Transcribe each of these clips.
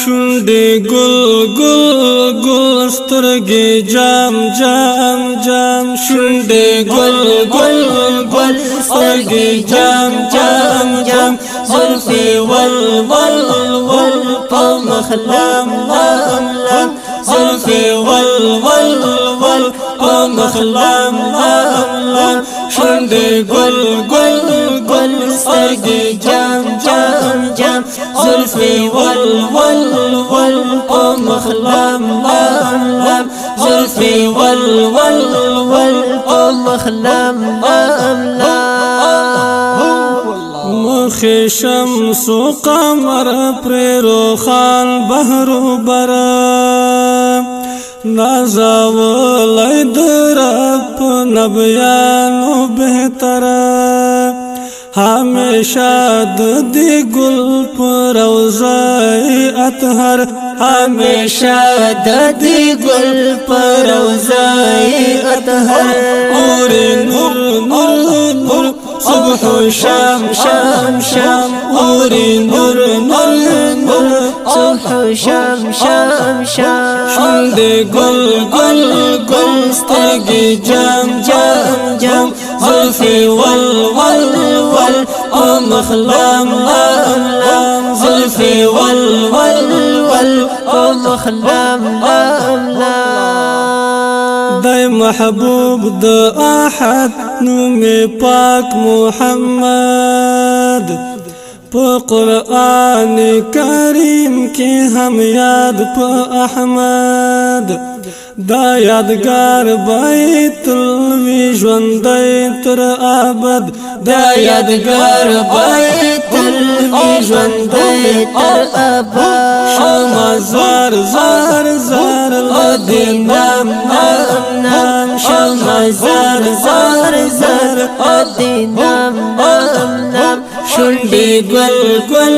شونډې ګل ګل ګل سترګې جام جام جام شونډې ګل ګل ګل سترګې جام جام جام زلفې ول ول ول په مخ لام لام لام زلفې ول ول ول په مخ لام لام لام شونډې ګل ګل ګل سترګې جام جام جام زلفې ول ول ول په مخ لام لام لام زلفې ول ول ول په مخ لام لام لام مخ شمس و قمر پر روخان بحر و برا نازاولی درب نبیانو بہترا ہمیشہ دی گل پر روزائی اطہر ہمیشہ دی گل پر روزائی اطہر اور نور نور نور صبح و شام شام شام اور نور نور نور صبح و شام شام شام شونډې گل گل گل سترګې جام جام جام زلفې ول ول ول او مخ لام لام لام زلفې ول ول ول او مخ لام لام لام دای محبوب د احد نوم پاک محمد په قرآن کریم کې هم یاد په احمد دا یادگار بیت الوی ژوندی تر ابد دا یادگار بیت الوی ژوندی تر ابد شمع زار زار زار لدی نام نام نام شمع زار زار زار لدی نام نام نام شونډې ګل ګل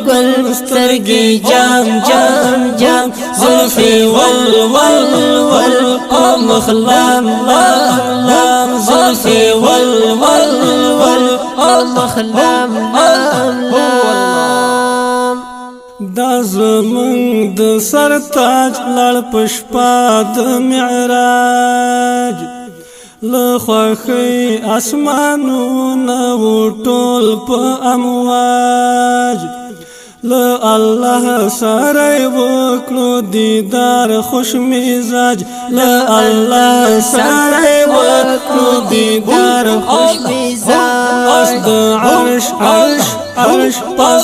ګل سترګې جام جام جام زلفې ول ول ول او مخ لام لام لام زلفې ول ول ول او مخ لام لام لام دا زمونږ د سر تاج لړ په شپه د معراج له خوښۍ اسمانونه و ټول په امواج له الله سره وکړو دیدار خوش مزاج له الله سره وکړو دیدار خوش مزاج پس د عرش عرش عرش پس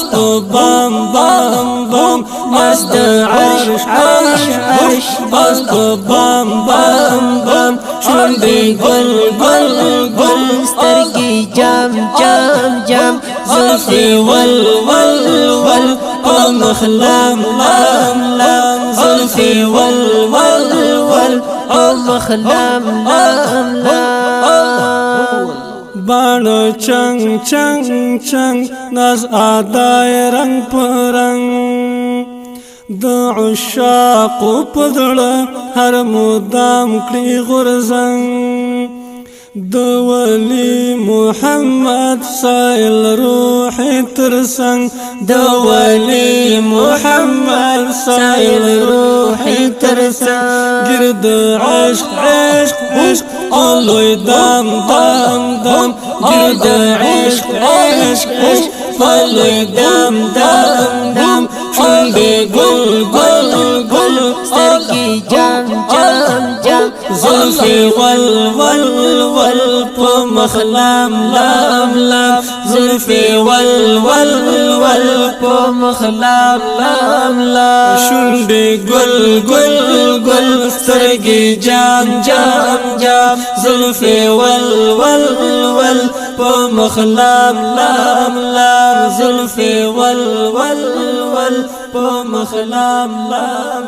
بام بام بام پس د عرش عرش عرش پس بام بام بام شونډې ګل ګل ګل سترګې جام جام جام زلفې ول ول ول په مخ لام لام لام زلفې ول ول ول په مخ لام لام لام باڼه چنګ چنګ چنګ ناز ادای رنگ پرنګ د عشاقو په زړه هر مدام کړي غورځنګ د ولی محمد سایل روح ترسنګ د ولی محمد سایل روح ترسنګ گرد عشق عشق عشق لوی دام دام دام گرد عشق عشق عشق لوی دام دام دام شونډې ګل ګل ګل سترګې جام جام جام زلفې ول ول ول په مخ لام لام لام زلفې ول ول ول په مخ لام لام لام شونډې ګل ګل ګل سترګې جام جام جام زلفې ول ول ول په مخ لام لام لام زلفې ول ول ول په مخ لام لام